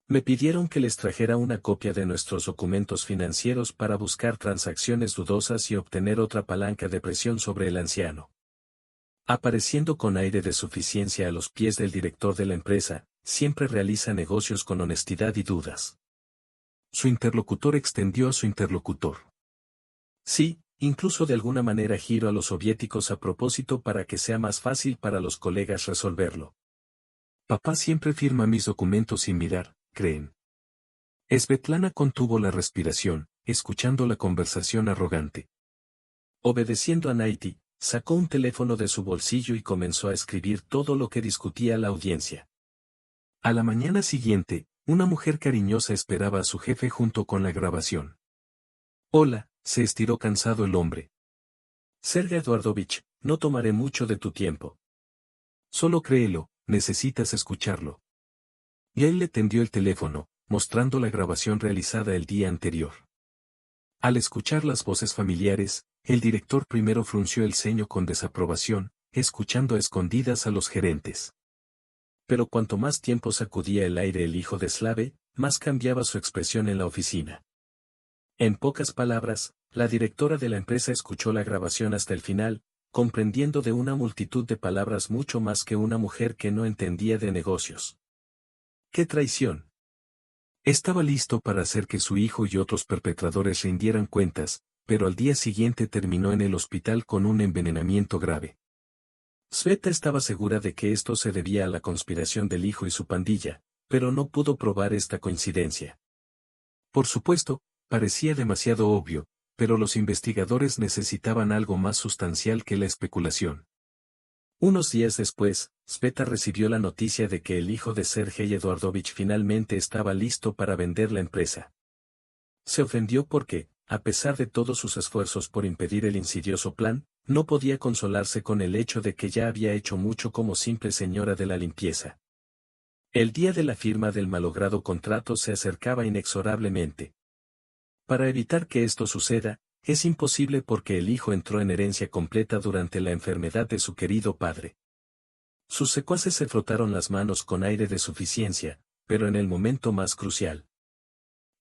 Me pidieron que les trajera una copia de nuestros documentos financieros para buscar transacciones dudosas y obtener otra palanca de presión sobre el anciano. Apareciendo con aire de suficiencia a los pies del director de la empresa, siempre realiza negocios con honestidad y dudas. Su interlocutor extendió a su interlocutor. Sí, incluso de alguna manera giro a los soviéticos a propósito para que sea más fácil para los colegas resolverlo. Papá siempre firma mis documentos sin mirar, ¿creen? Svetlana contuvo la respiración, escuchando la conversación arrogante. Obedeciendo a Naiti, sacó un teléfono de su bolsillo y comenzó a escribir todo lo que discutía la audiencia. A la mañana siguiente, una mujer cariñosa esperaba a su jefe junto con la grabación. Hola, se estiró cansado el hombre. Sergei Eduardovich, no tomaré mucho de tu tiempo. Solo créelo, necesitas escucharlo. Y él le tendió el teléfono, mostrando la grabación realizada el día anterior. Al escuchar las voces familiares, el director primero frunció el ceño con desaprobación, escuchando a escondidas a los gerentes. Pero cuanto más tiempo sacudía el aire el hijo de Slave, más cambiaba su expresión en la oficina. En pocas palabras, la directora de la empresa escuchó la grabación hasta el final, comprendiendo de una multitud de palabras mucho más que una mujer que no entendía de negocios. ¡Qué traición! Estaba listo para hacer que su hijo y otros perpetradores rindieran cuentas, pero al día siguiente terminó en el hospital con un envenenamiento grave. Sveta estaba segura de que esto se debía a la conspiración del hijo y su pandilla, pero no pudo probar esta coincidencia. Por supuesto, parecía demasiado obvio, pero los investigadores necesitaban algo más sustancial que la especulación. Unos días después, Sveta recibió la noticia de que el hijo de Sergei Eduardovich finalmente estaba listo para vender la empresa. Se ofendió porque, a pesar de todos sus esfuerzos por impedir el insidioso plan, no podía consolarse con el hecho de que ya había hecho mucho como simple señora de la limpieza. El día de la firma del malogrado contrato se acercaba inexorablemente. Para evitar que esto suceda, es imposible porque el hijo entró en herencia completa durante la enfermedad de su querido padre. Sus secuaces se frotaron las manos con aire de suficiencia, pero en el momento más crucial.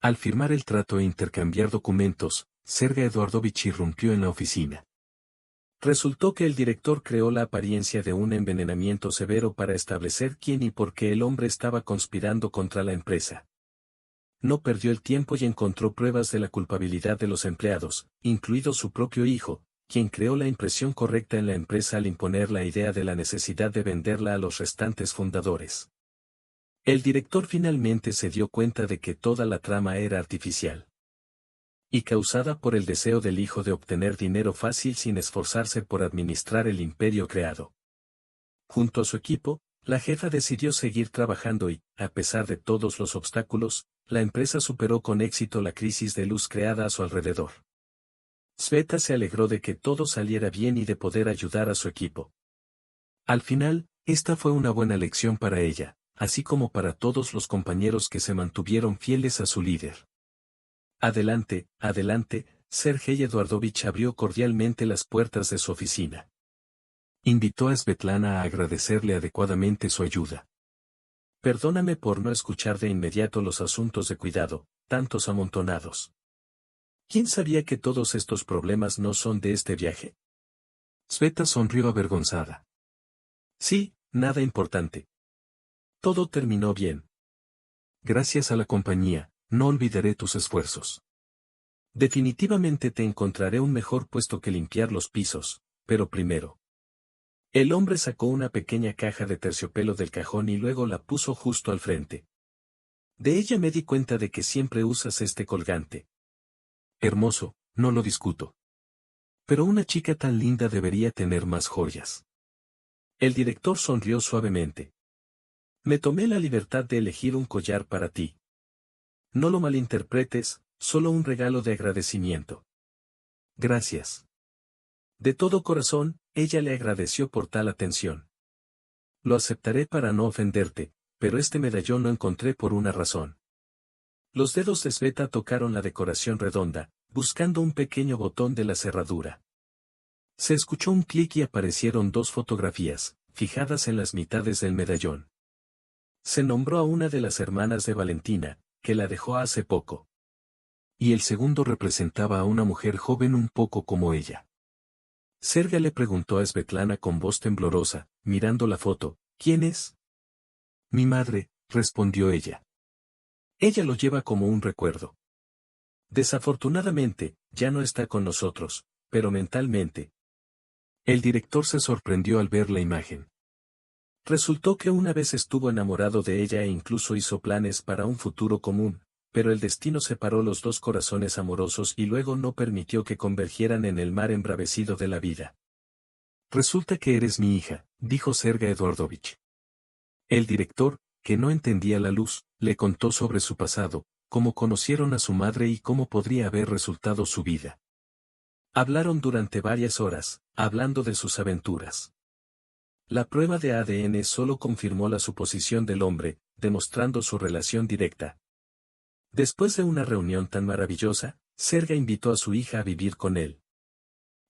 Al firmar el trato e intercambiar documentos, Sergei Eduardovich irrumpió en la oficina. Resultó que el director creó la apariencia de un envenenamiento severo para establecer quién y por qué el hombre estaba conspirando contra la empresa. No perdió el tiempo y encontró pruebas de la culpabilidad de los empleados, incluido su propio hijo, quien creó la impresión correcta en la empresa al imponer la idea de la necesidad de venderla a los restantes fundadores. El director finalmente se dio cuenta de que toda la trama era artificial. Y causada por el deseo del hijo de obtener dinero fácil sin esforzarse por administrar el imperio creado. Junto a su equipo, la jefa decidió seguir trabajando y, a pesar de todos los obstáculos, la empresa superó con éxito la crisis de luz creada a su alrededor. Sveta se alegró de que todo saliera bien y de poder ayudar a su equipo. Al final, esta fue una buena lección para ella, así como para todos los compañeros que se mantuvieron fieles a su líder. Adelante, adelante, Sergei Eduardovich abrió cordialmente las puertas de su oficina. Invitó a Svetlana a agradecerle adecuadamente su ayuda. Perdóname por no escuchar de inmediato los asuntos de cuidado, tantos amontonados. ¿Quién sabía que todos estos problemas no son de este viaje? Sveta sonrió avergonzada. Sí, nada importante. Todo terminó bien. Gracias a la compañía, no olvidaré tus esfuerzos. Definitivamente te encontraré un mejor puesto que limpiar los pisos, pero primero. El hombre sacó una pequeña caja de terciopelo del cajón y luego la puso justo al frente. De ella me di cuenta de que siempre usas este colgante. Hermoso, no lo discuto. Pero una chica tan linda debería tener más joyas. El director sonrió suavemente. Me tomé la libertad de elegir un collar para ti. No lo malinterpretes, solo un regalo de agradecimiento. Gracias. De todo corazón, ella le agradeció por tal atención. Lo aceptaré para no ofenderte, pero este medallón lo encontré por una razón. Los dedos de Sveta tocaron la decoración redonda, buscando un pequeño botón de la cerradura. Se escuchó un clic y aparecieron dos fotografías, fijadas en las mitades del medallón. Se nombró a una de las hermanas de Valentina, que la dejó hace poco. Y el segundo representaba a una mujer joven un poco como ella. Serga le preguntó a Svetlana con voz temblorosa, mirando la foto, ¿quién es? Mi madre, respondió ella. Ella lo lleva como un recuerdo. Desafortunadamente, ya no está con nosotros, pero mentalmente. El director se sorprendió al ver la imagen. Resultó que una vez estuvo enamorado de ella e incluso hizo planes para un futuro común, pero el destino separó los dos corazones amorosos y luego no permitió que convergieran en el mar embravecido de la vida. Resulta que eres mi hija, dijo Sergei Eduardovich. El director, que no entendía la luz, le contó sobre su pasado, cómo conocieron a su madre y cómo podría haber resultado su vida. Hablaron durante varias horas, hablando de sus aventuras. La prueba de ADN solo confirmó la suposición del hombre, demostrando su relación directa. Después de una reunión tan maravillosa, Serga invitó a su hija a vivir con él.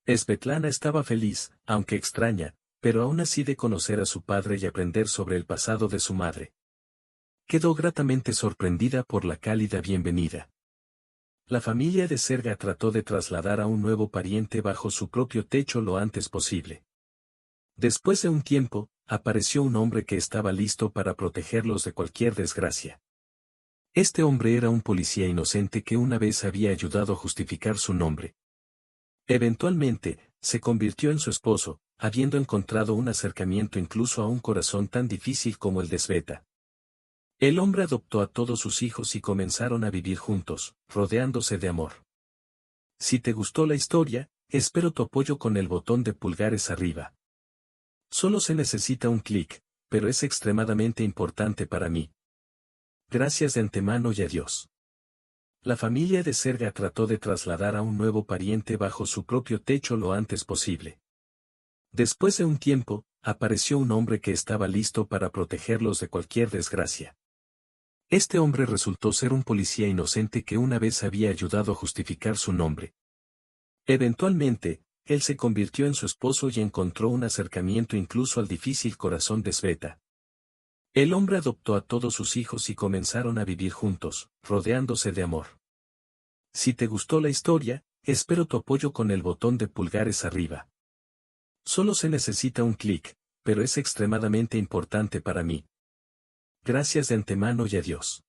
Svetlana estaba feliz, aunque extraña, pero aún así de conocer a su padre y aprender sobre el pasado de su madre. Quedó gratamente sorprendida por la cálida bienvenida. La familia de Serga trató de trasladar a un nuevo pariente bajo su propio techo lo antes posible. Después de un tiempo, apareció un hombre que estaba listo para protegerlos de cualquier desgracia. Este hombre era un policía inocente que una vez había ayudado a justificar su nombre. Eventualmente, se convirtió en su esposo, habiendo encontrado un acercamiento incluso a un corazón tan difícil como el de Sveta. El hombre adoptó a todos sus hijos y comenzaron a vivir juntos, rodeándose de amor. Si te gustó la historia, espero tu apoyo con el botón de pulgares arriba. Solo se necesita un clic, pero es extremadamente importante para mí. Gracias de antemano y adiós. La familia de Serga trató de trasladar a un nuevo pariente bajo su propio techo lo antes posible. Después de un tiempo, apareció un hombre que estaba listo para protegerlos de cualquier desgracia. Este hombre resultó ser un policía inocente que una vez había ayudado a justificar su nombre. Eventualmente, él se convirtió en su esposo y encontró un acercamiento incluso al difícil corazón de Sveta. El hombre adoptó a todos sus hijos y comenzaron a vivir juntos, rodeándose de amor. Si te gustó la historia, espero tu apoyo con el botón de pulgares arriba. Solo se necesita un clic, pero es extremadamente importante para mí. Gracias de antemano y adiós.